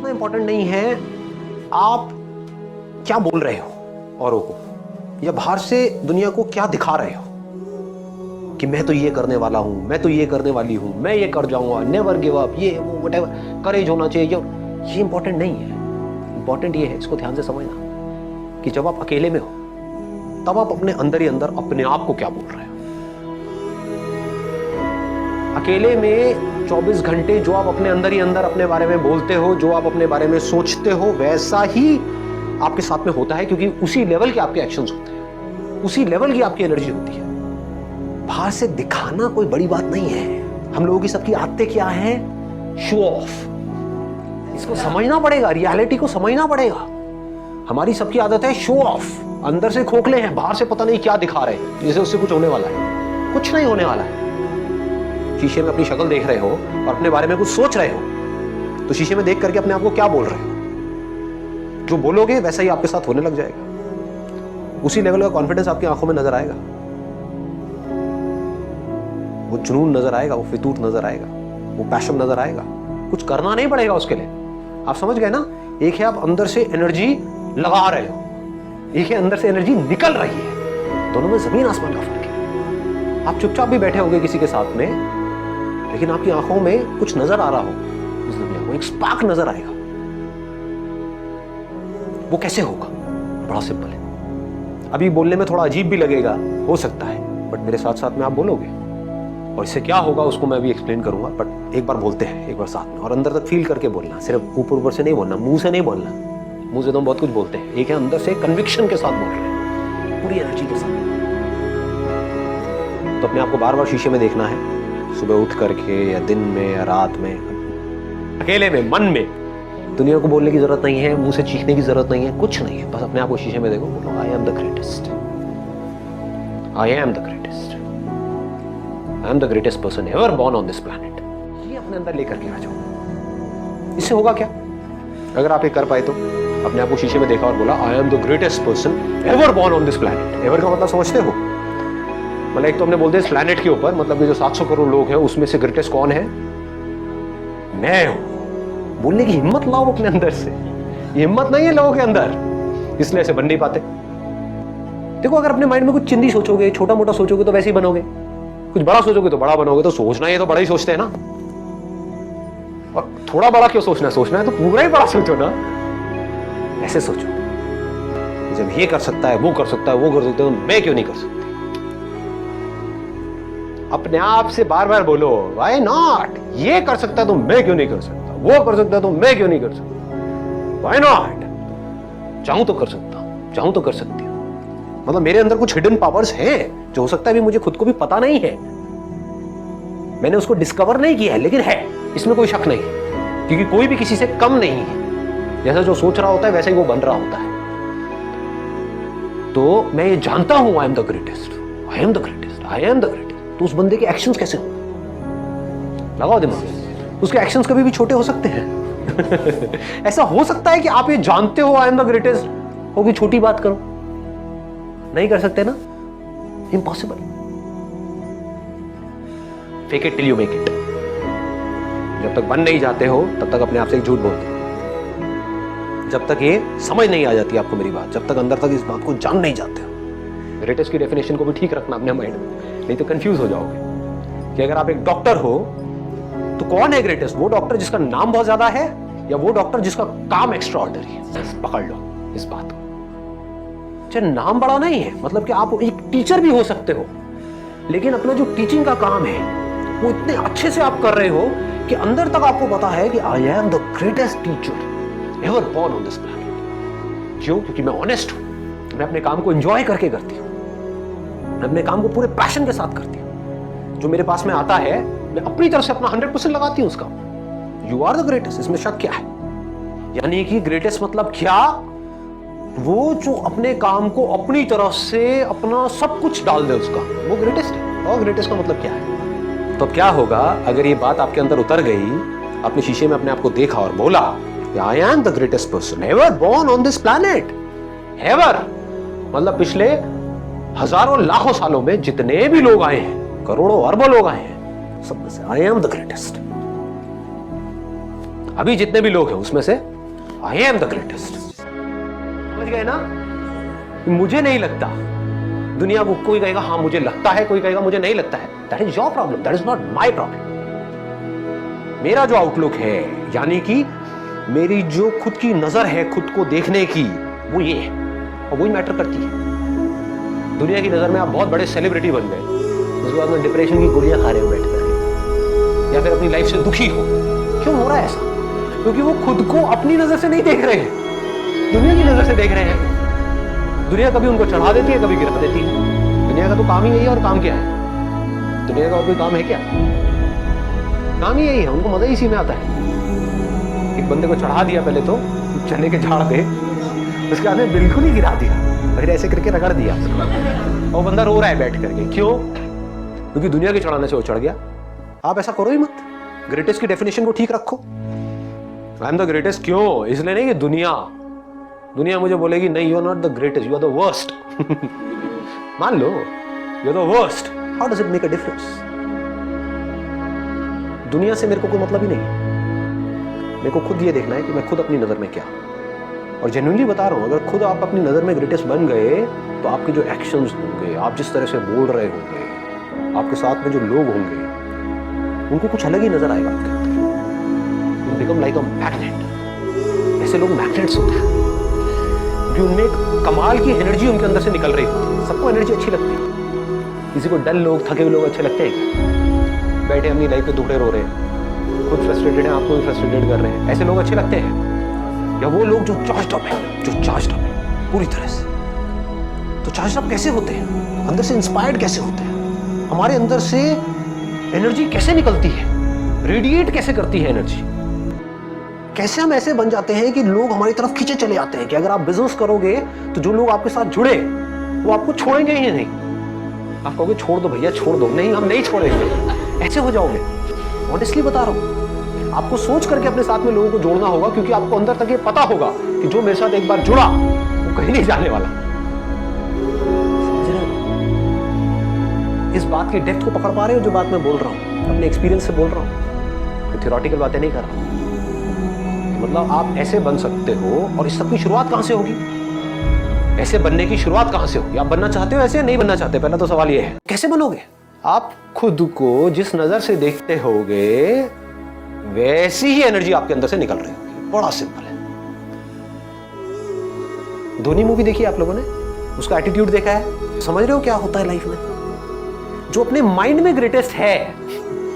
इतना इंपॉर्टेंट नहीं है आप क्या बोल रहे हो औरों को, या बाहर से दुनिया को क्या दिखा रहे हो कि मैं तो ये करने वाला हूं, मैं तो ये करने वाली हूं, मैं ये कर जाऊंगा, नेवर गिव अप, ये वो व्हाटएवर, करेज होना चाहिए। ये इंपॉर्टेंट नहीं है। इंपॉर्टेंट ये है, इसको ध्यान से समझना, कि जब आप अकेले में हो तब आप अपने अंदर ही अंदर अपने आप को क्या बोल रहे हो। अकेले में 24 घंटे जो आप अपने अंदर ही अंदर अपने बारे में बोलते हो, जो आप अपने बारे में सोचते हो, वैसा ही आपके साथ में होता है, क्योंकि उसी लेवल के आपके एक्शंस होते हैं, उसी लेवल की आपकी एनर्जी होती है। बाहर से दिखाना कोई बड़ी बात नहीं है। हम लोगों की सबकी आदतें क्या है? Show off. इसको समझना पड़ेगा, रियलिटी को समझना पड़ेगा। हमारी सबकी आदत है शो ऑफ। अंदर से खोखले हैं, बाहर से पता नहीं क्या दिखा रहे हैं, जैसे उससे कुछ होने वाला है। कुछ नहीं होने वाला है। शीशे में अपनी शक्ल देख रहे हो और अपने बारे में कुछ सोच रहे हो, तो शीशे में देख करके अपने आप को क्या बोल रहे हो? जो बोलोगे वैसा ही आपके साथ होने लग जाएगा। उसी लेवल का कॉन्फिडेंस आपकी आंखों में नजर आएगा, वो जुनून नजर आएगा, वो फितूर नजर आएगा, वो पैशन नजर आएगा। कुछ करना नहीं पड़ेगा उसके लिए। आप समझ गए ना? एक है आप अंदर से एनर्जी लगा रहे हो, एक है अंदर से एनर्जी निकल रही है। दोनों में जमीन आसमान का फर्क है। आप चुपचाप भी बैठे होंगे किसी के साथ में, लेकिन आपकी आंखों में कुछ नजर आ रहा हो, उस दुनिया को एक स्पार्क नजर आएगा। वो कैसे होगा? बड़ा सिंपल है। अभी बोलने में थोड़ा अजीब भी लगेगा, हो सकता है, बट मेरे साथ साथ में आप बोलोगे, और इससे क्या होगा उसको मैं अभी एक्सप्लेन करूंगा। बट एक बार बोलते हैं, एक बार साथ में, और अंदर तक फील करके बोलना। सिर्फ ऊपर ऊपर से नहीं बोलना, मुंह से नहीं बोलना। मुंह से तो हम बहुत कुछ बोलते हैं, एक है अंदर से कन्विक्शन के साथ बोल रहे हैं, पूरी एनर्जी के साथ। तो अपने आप को बार बार शीशे में देखना है, सुबह उठ करके या दिन में या रात में, अकेले में, मन में। दुनिया को बोलने की जरूरत नहीं है, मुंह से चीखने की जरूरत नहीं है, कुछ नहीं है। बस अपने आप को शीशे में देखो, बोलो I am the greatest, I am the greatest, I am the greatest person ever born on this planet. ये अपने अंदर लेकर के आ जाओ। इससे होगा क्या? अगर आप ये कर पाए तो अपने आप को शीशे में देखा और बोला I am the greatest person ever born on this planet. Ever का मतलब समझते हो? मतलब एक तो हमने बोल दिया इस प्लैनेट के ऊपर, मतलब कि जो 700 करोड़ लोग हैं उसमें से ग्रेटेस्ट कौन है? मैं हूं। बोलने की हिम्मत लाओ अपने अंदर से। ये हिम्मत नहीं है लोगों के अंदर, इसलिए ऐसे बन नहीं पाते। देखो, अगर अपने माइंड में कुछ चिंदी सोचोगे, छोटा मोटा सोचोगे तो वैसे ही बनोगे, कुछ बड़ा सोचोगे तो बड़ा बनोगे। तो सोचना है तो बड़ा ही सोचते हैं ना, और थोड़ा बड़ा क्यों सोचना है? सोचना है तो पूरा ही बड़ा सोचो ना। ऐसे सोचो, जब ये कर सकता है, वो कर सकता है, वो कर सकता है, तो मैं क्यों नहीं कर सकती? अपने आप से बार बार बोलो व्हाई नॉट। ये कर सकता है तो मैं क्यों नहीं कर सकता? वो कर सकता है तो मैं क्यों नहीं कर सकता? Why not? चाहूं तो कर सकता हूं, चाहूं तो कर सकती हूं। मतलब मेरे अंदर कुछ हिडन पावर्स हैं जो हो सकता है भी मुझे खुद को भी पता नहीं है, मैंने उसको डिस्कवर नहीं किया है, लेकिन है, इसमें कोई शक नहीं है, क्योंकि कोई भी किसी से कम नहीं है। जैसा जो सोच रहा होता है वैसा ही वो बन रहा होता है। तो मैं ये जानता हूं I am the greatest, I am the greatest, I am the greatest. तो उस बंदे के एक्शंस कैसे होंगे? लगाओ दिमाग। उसके एक्शंस कभी भी छोटे हो सकते हैं। ऐसा हो सकता है कि आप ये जानते हो आई एम द ग्रेटेस्ट, हो कि छोटी बात करो, नहीं कर सकते ना, impossible. Fake it till you make it. जब तक बन नहीं जाते हो तब तक अपने आप से एक झूठ बोलते हो। जब तक ये समझ नहीं आ जाती आपको मेरी बात, जब तक अंदर तक इस बात को जान नहीं जाते हो। ग्रेटेस्ट की डेफिनेशन को भी ठीक रखना अपने माइंड में, नहीं तो कंफ्यूज हो जाओगे। कि अगर आप एक डॉक्टर हो तो कौन है ग्रेटेस्ट? वो डॉक्टर जिसका नाम बहुत ज्यादा है, या वो डॉक्टर जिसका काम एक्स्ट्रा ऑर्डिनरी है? पकड़ लो इस बात को। चाहे नाम बड़ा नहीं है, मतलब कि आप एक टीचर भी हो सकते हो, लेकिन अपना जो टीचिंग का काम है वो इतने अच्छे से आप कर रहे हो कि अंदर तक आपको पता है कि I am the greatest teacher ever born on this planet. क्यों? क्योंकि मैं ऑनेस्ट हूं, मैं अपने काम को एंजॉय करके करती हूं, मैं अपने काम को पूरे पैशन के साथ करती हूं। जो मेरे पास में आता है मैं अपनी तरफ से अपना 100% लगाती हूं उसका। यू आर द ग्रेटेस्ट, इसमें शक क्या है? यानी कि ग्रेटेस्ट मतलब क्या? वो जो अपने काम को अपनी तरफ से अपना सब कुछ डाल दे, उसका वो ग्रेटेस्ट है। और ग्रेटेस्ट का मतलब क्या है? तो क्या होगा अगर ये बात आपके अंदर उतर गई, आपने शीशे में अपने आप को देखा और बोला I am the greatest person ever born on this planet. Ever मतलब पिछले हजारों लाखों सालों में जितने भी लोग आए हैं, करोड़ों अरबों लोग आए हैं, सब में से आई एम द ग्रेटेस्ट। अभी जितने भी लोग हैं उसमें से आई एम द ग्रेटेस्ट। समझ गए ना? मुझे नहीं लगता। दुनिया को कोई कहेगा हाँ मुझे लगता है, कोई कहेगा मुझे नहीं लगता है। That is your problem, that is not my problem. मेरा जो आउटलुक है, यानी कि मेरी जो खुद की नजर है खुद को देखने की, वो ये है और वही मैटर करती है। दुनिया की नजर में आप बहुत बड़े सेलिब्रिटी बन गए, उसके बाद में डिप्रेशन की गोलियां खा रहे हो बैठ कर, या फिर अपनी लाइफ से दुखी हो। क्यों हो रहा है ऐसा? क्योंकि वो खुद को अपनी नजर से नहीं देख रहे हैं, दुनिया की नजर से देख रहे हैं। दुनिया कभी उनको चढ़ा देती है, कभी गिरा देती है। दुनिया का तो काम ही यही है। और काम क्या है? दुनिया का और कोई काम है क्या? काम ही यही है। उनको मजा ही इसी में आता है। एक बंदे को चढ़ा दिया पहले तो चने के झाड़ पे, उसके बाद में बिल्कुल ही गिरा दिया, फिर ऐसे करके रगड़ दिया और बंदा रो रहा है बैठ करके। क्यों? क्योंकि दुनिया के चढ़ाने से वो चढ़ गया। आप ऐसा करो ही मत। ग्रेटेस्ट की डेफिनेशन को ठीक रखो। आई एम द ग्रेटेस्ट क्यों? इसलिए नहीं कि दुनिया मुझे बोलेगी नहीं, you are not the greatest, you are the worst. मान लो you are the worst, how does it make a difference? दुनिया से मेरे को कोई मतलब ही नहीं है। मेरे को खुद ये देखना है कि मैं खुद अपनी नजर में क्या। और जेन्युइनली बता रहा हूं, अगर खुद आप अपनी नजर में ग्रेटेस्ट बन गए तो आपके जो एक्शंस होंगे, आप जिस तरह से बोल रहे होंगे, आपके साथ में जो लोग होंगे, उनको कुछ अलग ही नजर आएगा आपके अंदर। You become like a magnet. ऐसे लोग मैग्नेट्स होते हैं कि उनमें एक कमाल की एनर्जी उनके अंदर से निकल रही होती है। सबको एनर्जी अच्छी लगती है। किसी को डल लोग, थके हुए लोग अच्छे लगते हैं? बैठे अपनी लाइफ पे दुखड़े रो रहे हैं, खुद फ्रस्ट्रेटेड हैं, आपको भी फ्रस्ट्रेटेड कर रहे हैं, ऐसे लोग अच्छे लगते हैं? या वो लोग जो चार्ज्ड अप है पूरी तरह से? तो चार्ज्ड अप कैसे होते हैं? अंदर से इंस्पायर्ड कैसे होते हैं? हमारे अंदर से एनर्जी कैसे निकलती है? रेडिएट कैसे करती है एनर्जी? कैसे हम ऐसे बन जाते हैं कि लोग हमारी तरफ खींचे चले आते हैं कि अगर आप बिजनेस करोगे तो जो लोग आपके साथ जुड़े वो आपको छोड़ेंगे ही नहीं। आप कहोगे छोड़ दो भैया, छोड़ दो। नहीं, हम नहीं छोड़ेंगे। ऐसे हो जाओगे। ऑनेस्टली बता रहा हूं। आपको सोच करके अपने साथ में लोगों को जोड़ना होगा, क्योंकि आपको अंदर तक ये पता होगा कि जो मेरे साथ एक बार जुड़ा वो कहीं नहीं जाने वाला। समझ रहे हो? इस बात की डेप्थ को पकड़ पा रहे हो जो बात मैं बोल रहा हूं? अपने एक्सपीरियंस से बोल रहा हूं, तो थियोरेटिकल बातें नहीं कर रहा हूं। मतलब आप ऐसे बन सकते हो। और इस सब की शुरुआत कहां से होगी? ऐसे बनने की शुरुआत कहां से होगी? आप बनना चाहते हो ऐसे, नहीं बनना चाहते? पहला तो सवाल ये है, कैसे बनोगे? आप खुद को जिस नजर से देखते होगे वैसी ही एनर्जी आपके अंदर से निकल रही होगी। बड़ा सिंपल है। धोनी मूवी देखी आप लोगों ने? उसका एटीट्यूड देखा है? समझ रहे हो क्या होता है लाइफ में? जो अपने माइंड में ग्रेटेस्ट है,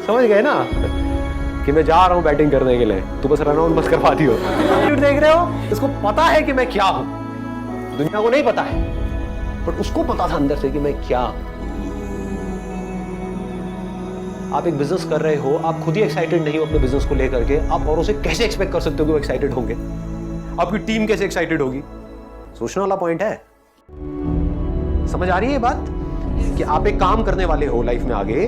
समझ गए ना, कि मैं जा रहा हूं बैटिंग करने के लिए, तू बस रन आउट बस करवा दियो। एटीट्यूड देख रहे हो? इसको पता है कि मैं क्या हूं। दुनिया को नहीं पता है, बट उसको पता था अंदर से कि मैं क्या हूं। आप एक बिजनेस कर रहे हो, आप खुद ही एक्साइटेड नहीं हो अपने बिजनेस को लेकर के, आप औरों से कैसे एक्सपेक्ट कर सकते हो कि वो एक्साइटेड होंगे? आपकी टीम कैसे एक्साइटेड होगी? सोचने वाला पॉइंट है। समझ आ रही है ये बात? कि आप एक काम करने वाले हो लाइफ में आगे,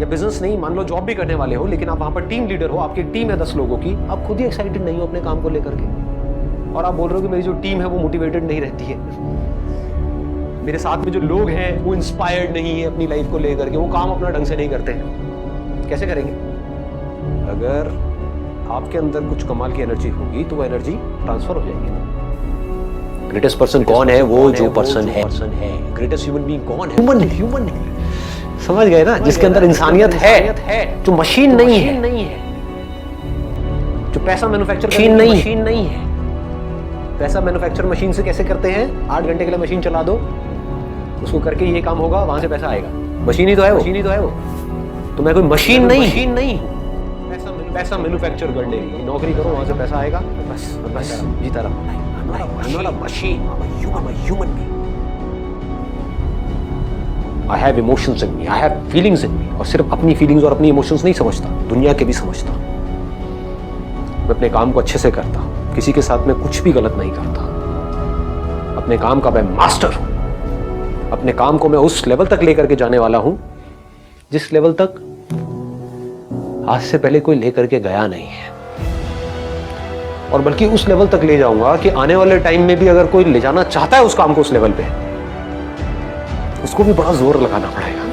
या बिजनेस नहीं, मान लो जॉब भी करने वाले हो, लेकिन आप वहां पर टीम लीडर हो, आपकी टीम है 10 लोगों की, आप खुद ही एक्साइटेड नहीं हो अपने काम को लेकर के, और आप बोल रहे हो कि मेरी जो टीम है वो मोटिवेटेड नहीं रहती है, मेरे साथ में जो लोग हैं वो इंस्पायर्ड नहीं है अपनी लाइफ को लेकर के, वो काम अपना ढंग से नहीं करते हैं। कैसे करेंगे? अगर आपके अंदर कुछ कमाल की एनर्जी होगी तो वो एनर्जी ट्रांसफर हो जाएगी। ग्रेटेस्ट पर्सन कौन है? वो जो पर्सन है। ग्रेटेस्ट ह्यूमन बीइंग कौन है? ह्यूमन है। समझ गए ना? जिसके अंदर इंसानियत है, जो मशीन नहीं है, जो पैसा मैन्युफैक्चर मशीन नहीं है। पैसा मैन्युफैक्चर मशीन से कैसे करते हैं? 8 घंटे के लिए मशीन चला दो, उसको करके ये काम होगा, वहां से पैसा आएगा। मशीन ही तो है वो। तो मैं कोई मशीन नहीं हूं। पैसा मैन्युफैक्चर करने की नौकरी करो, वहां से पैसा आएगा, बस जीता रहो। I'm not a machine, I'm a human being. I have emotions in me, I have feelings in me. और सिर्फ अपनी फीलिंग्स और अपनी इमोशंस नहीं समझता, दुनिया के भी समझता। मैं अपने काम को अच्छे से करता, किसी के साथ में कुछ भी गलत नहीं करता। अपने काम का मैं मास्टर हूं। अपने काम को मैं उस लेवल तक लेकर के जाने वाला हूं जिस लेवल तक आज से पहले कोई लेकर के गया नहीं है, और बल्कि उस लेवल तक ले जाऊंगा कि आने वाले टाइम में भी अगर कोई ले जाना चाहता है उस काम को उस लेवल पे, उसको भी बड़ा जोर लगाना पड़ेगा।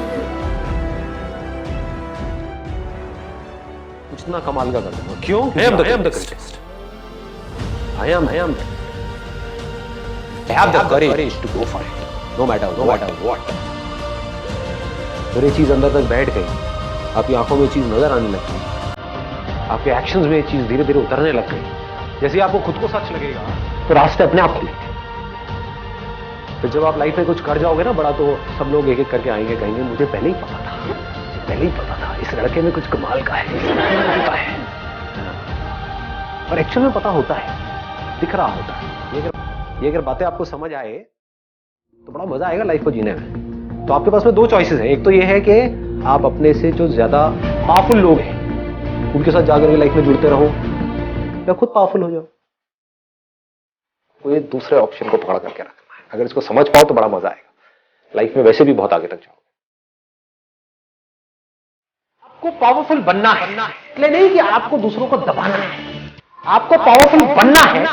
इतना कमाल का कर दूंगा। क्यों? I am the greatest. I am have the courage to go for it, no matter what. फिर ये चीज अंदर तक बैठ गई, आपकी आंखों में चीज नजर आने लग गई, आपके एक्शंस में ये चीज धीरे धीरे उतरने लग गई। जैसे आपको खुद को सच लगेगा तो रास्ते अपने आप खुलेंगे। फिर जब आप लाइफ में कुछ कर जाओगे ना बड़ा, तो सब लोग एक एक करके आएंगे, कहेंगे मुझे पहले ही पता था, इस लड़के में कुछ कमाल का है, इस लड़के में होता है। और एक्चुअल में पता होता है, दिख रहा होता है। ये अगर बातें आपको समझ आए तो बड़ा मजा आएगा लाइफ को जीने में। तो आपके पास में दो चॉइसेस हैं। एक तो ये है कि आप अपने से जो ज्यादा पावरफुल लोग हैं उनके साथ जाकर के लाइफ में जुड़ते रहो, या खुद पावरफुल हो जाओ। तो ये दूसरे ऑप्शन को पकड़ करके रखना है। अगर इसको समझ पाओ तो बड़ा मजा आएगा लाइफ में, वैसे भी बहुत आगे तक जाओगे। आपको पावरफुल बनना है, इसलिए नहीं कि आपको दूसरों को दबाना है। आपको पावरफुल बनना है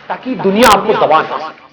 ताकि दुनिया आपको दबा ना सके।